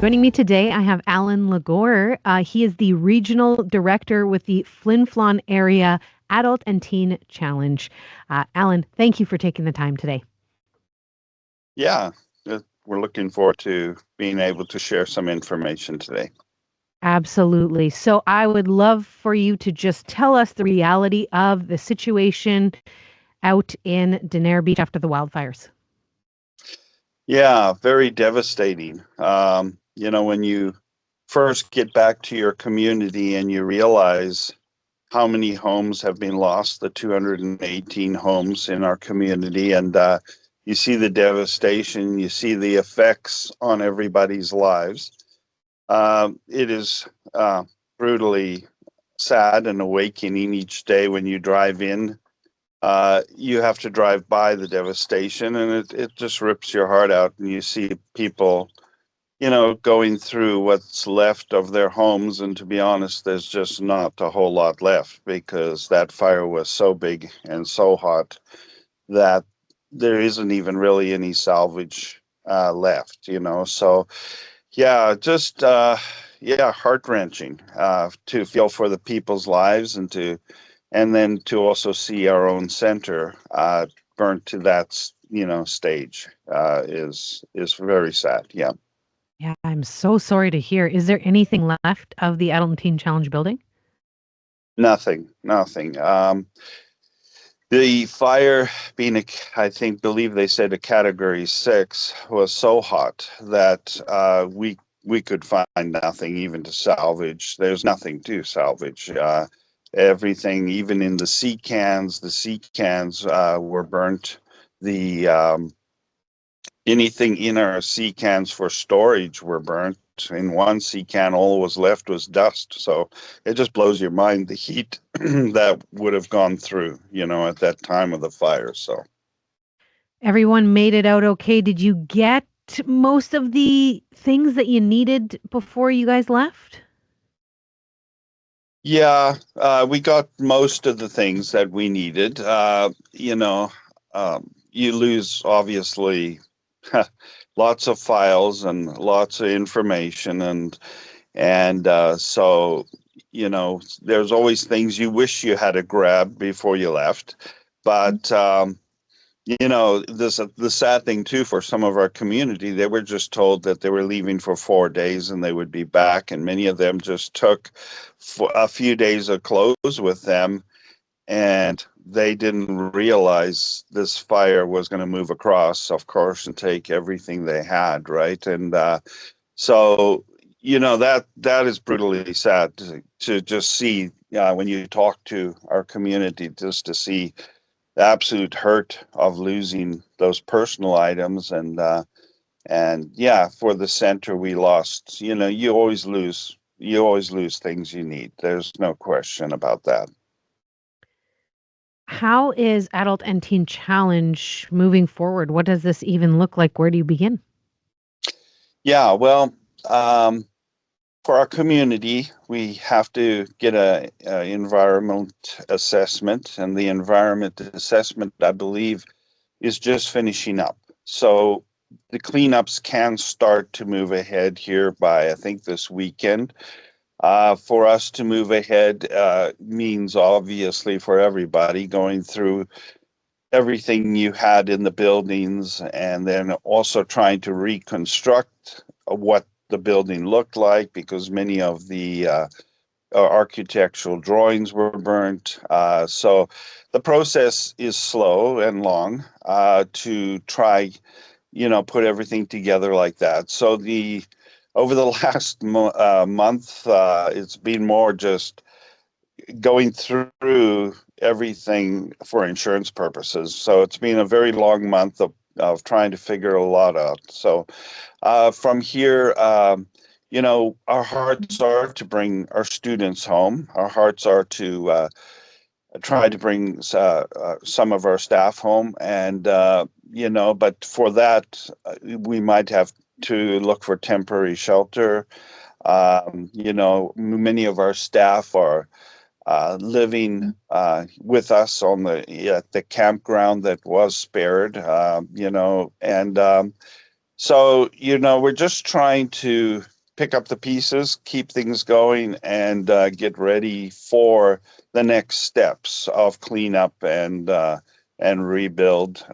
Joining me today, I have Alan Lagore. He is the regional director with the Flin Flon area Adult and Teen Challenge. Alan, thank you for taking the time today. Yeah, we're looking forward to being able to share some information today. Absolutely. So I would love for you to just tell us the reality of the situation out in Denare Beach after the wildfires. Yeah, very devastating. When you first get back to your community and you realize how many homes have been lost, the 218 homes in our community, and you see the devastation, you see the effects on everybody's lives. It is brutally sad and awakening each day when you drive in. You have to drive by the devastation, and it just rips your heart out. And you see people, going through what's left of their homes. And to be honest, there's just not a whole lot left because that fire was so big and so hot that there isn't even really any salvage left. So, yeah, just heart wrenching to feel for the people's lives and then to also see our own center burnt to that stage is very sad. Yeah, Yeah, I'm so sorry to hear. Is there anything left of the Adult and Teen Challenge building? nothing. The fire being I think believe they said a category 6 was so hot that we could find nothing even to salvage. There's nothing to salvage. Everything, even in the sea cans were burnt. The anything in our sea cans for storage were burnt. In one sea can, all was left was dust. So it just blows your mind the heat that would have gone through, at that time of the fire. So Everyone made it out okay. Did you get most of the things that you needed before you guys left? yeah, we got most of the things that we needed. You lose obviously lots of files and lots of information and there's always things you wish you had to grab before you left. But the sad thing too for some of our community, they were just told that they were leaving for 4 days and they would be back, and many of them just took a few days of clothes with them, and they didn't realize this fire was going to move across, of course, and take everything they had, right? And so that is brutally sad to just see when you talk to our community, just to see the absolute hurt of losing those personal items. And yeah, for the center we lost. You always lose things you need. There's no question about that. How is Adult and Teen Challenge moving forward? What does this even look like? Where do you begin? Yeah, well, um, for our community, we have to get a environment assessment, and the environment assessment, I believe, is just finishing up. So the cleanups can start to move ahead here by, I think, this weekend. For us to move ahead means obviously for everybody going through everything you had in the buildings and then also trying to reconstruct what the building looked like, because many of the architectural drawings were burnt. So the process is slow and long to try, put everything together like that. So the over the last month, it's been more just going through everything for insurance purposes. So it's been a very long month of trying to figure a lot out. So from here, our hearts are to bring our students home. Our hearts are to try to bring some of our staff home. And, but for that, we might have to look for temporary shelter. Many of our staff are living with us on the campground that was spared, and So, we're just trying to pick up the pieces, keep things going, and get ready for the next steps of cleanup and rebuild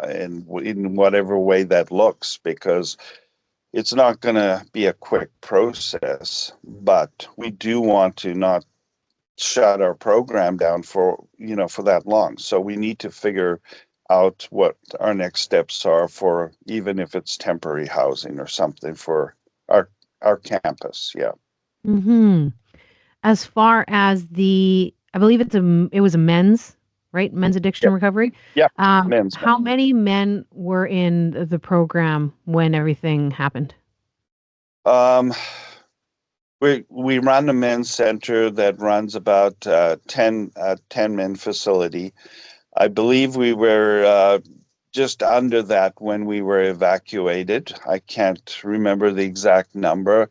in whatever way that looks, because it's not going to be a quick process. But we do want to not shut our program down for that long. So we need to figure out what our next steps are for, even if it's temporary housing or something for our our campus. Yeah. Hmm. As far as I believe it was a men's, right? Men's addiction Yep. recovery. Yep. Men's. How many men were in the program when everything happened? Um, we run a men's center that runs about 10 men facility. I believe we were just under that when we were evacuated. I can't remember the exact number,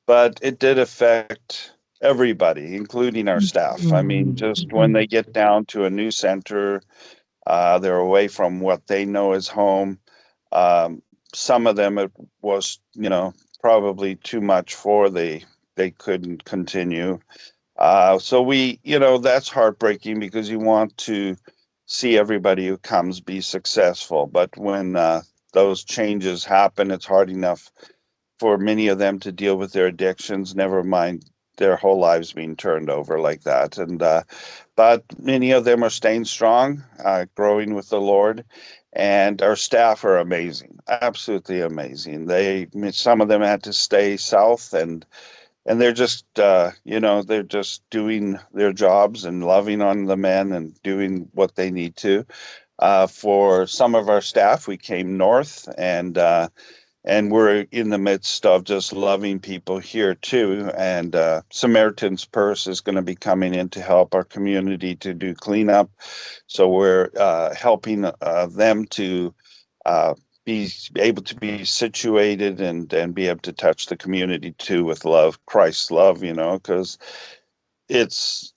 but it did affect everybody, including our staff. I mean, Mhm, just when mhm. they get down to a new center, they're away from what they know as home. Um, some of them, it was, probably too much for they couldn't continue. So that's heartbreaking because you want to see everybody who comes be successful. But when those changes happen, it's hard enough for many of them to deal with their addictions, never mind their whole lives being turned over like that. But many of them are staying strong, growing with the Lord. And our staff are amazing, absolutely amazing. Some of them had to stay south, and they're just they're just doing their jobs and loving on the men and doing what they need to. For some of our staff, we came north, and we're in the midst of just loving people here too. And Samaritan's Purse is going to be coming in to help our community to do cleanup, so we're helping them to uh, be able to be situated and be able to touch the community too with love, Christ's love, because it's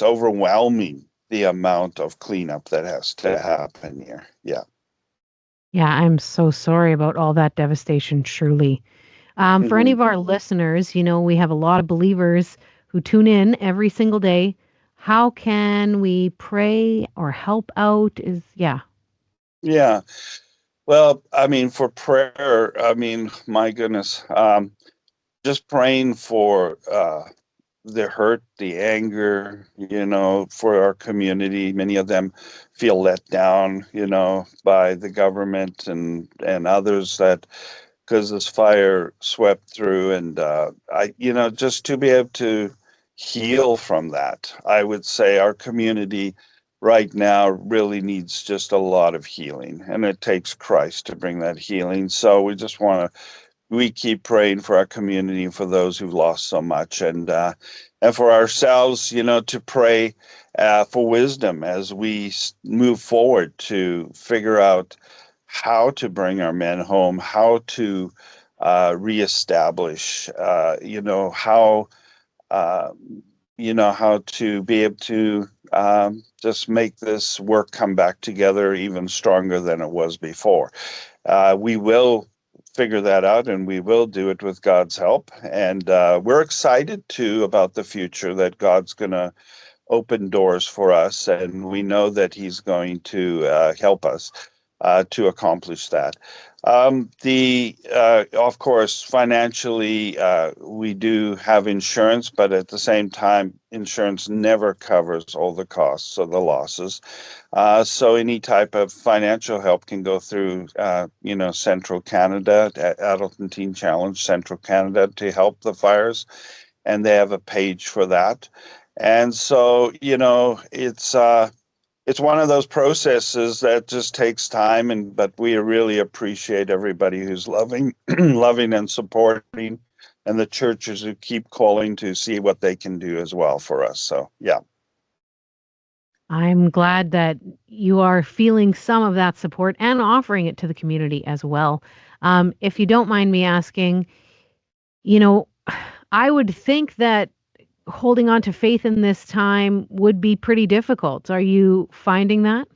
overwhelming the amount of cleanup that has to happen here. Yeah. Yeah, I'm so sorry about all that devastation, truly. For any Hmm. of our listeners, we have a lot of believers who tune in every single day. How can we pray or help out? Yeah. Yeah. Well, I mean, for prayer, I mean, my goodness, just praying for the hurt, the anger, for our community. Many of them feel let down, by the government and others, that because this fire swept through, and just to be able to heal from that. I would say our community right now really needs just a lot of healing, and it takes Christ to bring that healing. So we keep praying for our community and for those who've lost so much, and for ourselves, to pray for wisdom as we move forward to figure out how to bring our men home, how to reestablish, uh, how to be able to just make this work come back together even stronger than it was before. We will figure that out, and we will do it with God's help. And we're excited too about the future, that God's going to open doors for us, and we know that He's going to help us to accomplish that. Of course, financially, we do have insurance, but at the same time, insurance never covers all the costs of the losses. So any type of financial help can go through, Central Canada, Adult and Teen Challenge Central Canada, to help the fires, and they have a page for that. And so, it's one of those processes that just takes time, but we really appreciate everybody who's loving loving and supporting, and the churches who keep calling to see what they can do as well for us. So yeah. I'm glad that you are feeling some of that support and offering it to the community as well. If you don't mind me asking, you know, I would think that holding on to faith in this time would be pretty difficult. Are you finding that?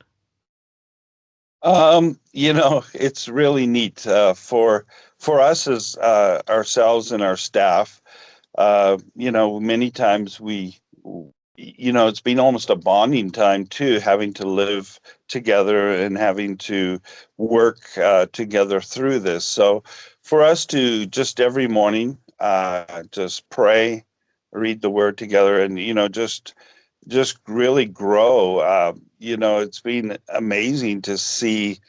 It's really neat for us as ourselves and our staff. Many times it's been almost a bonding time too, having to live together and having to work together through this. So for us to just every morning just pray, read the word together, and just really grow. It's been amazing to see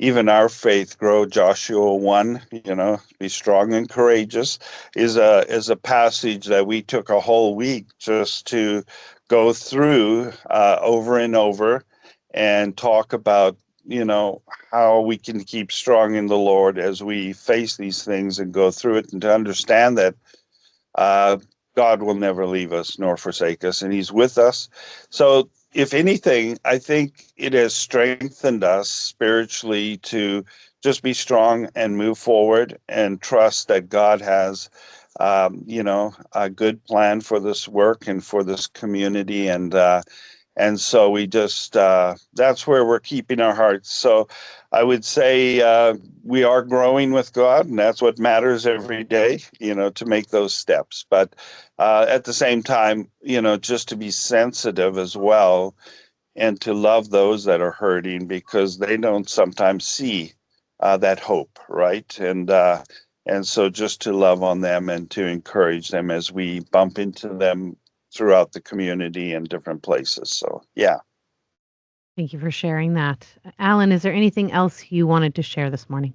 even our faith grow. Joshua 1, be strong and courageous, is a passage that we took a whole week just to go through over and over and talk about how we can keep strong in the Lord as we face these things and go through it, and to understand that uh, God will never leave us nor forsake us, and He's with us. So, if anything, I think it has strengthened us spiritually to just be strong and move forward and trust that God has, a good plan for this work and for this community. And so we just, that's where we're keeping our hearts. So I would say we are growing with God, and that's what matters every day, to make those steps. But at the same time, just to be sensitive as well and to love those that are hurting, because they don't sometimes see that hope, right? And so just to love on them and to encourage them as we bump into them throughout the community and different places. So yeah. Thank you for sharing that. Alan, is there anything else you wanted to share this morning?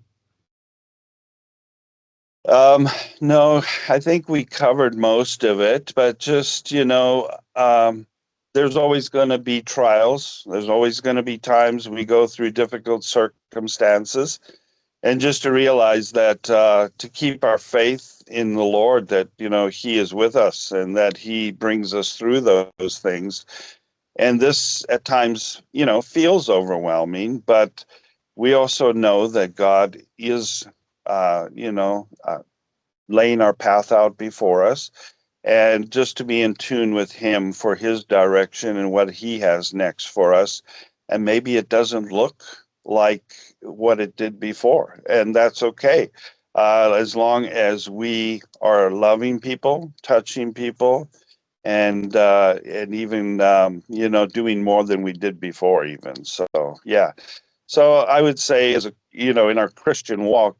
Um, no, I think we covered most of it, but just, there's always going to be trials. There's always going to be times we go through difficult circumstances. And just to realize that to keep our faith in the Lord, that, He is with us and that He brings us through those things. And this at times, feels overwhelming, but we also know that God is, laying our path out before us, and just to be in tune with Him for His direction and what He has next for us. And maybe it doesn't look like what it did before, and that's okay. As long as we are loving people, touching people, and even doing more than we did before, even. So yeah. So I would say, as in our Christian walk,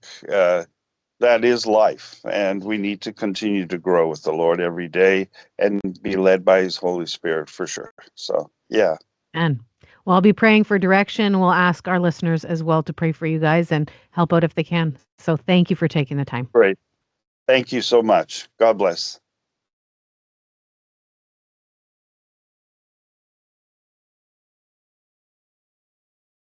that is life, and we need to continue to grow with the Lord every day and be led by His Holy Spirit for sure. So yeah. And well, I'll be praying for direction. We'll ask our listeners as well to pray for you guys and help out if they can. So thank you for taking the time. Great. Thank you so much. God bless.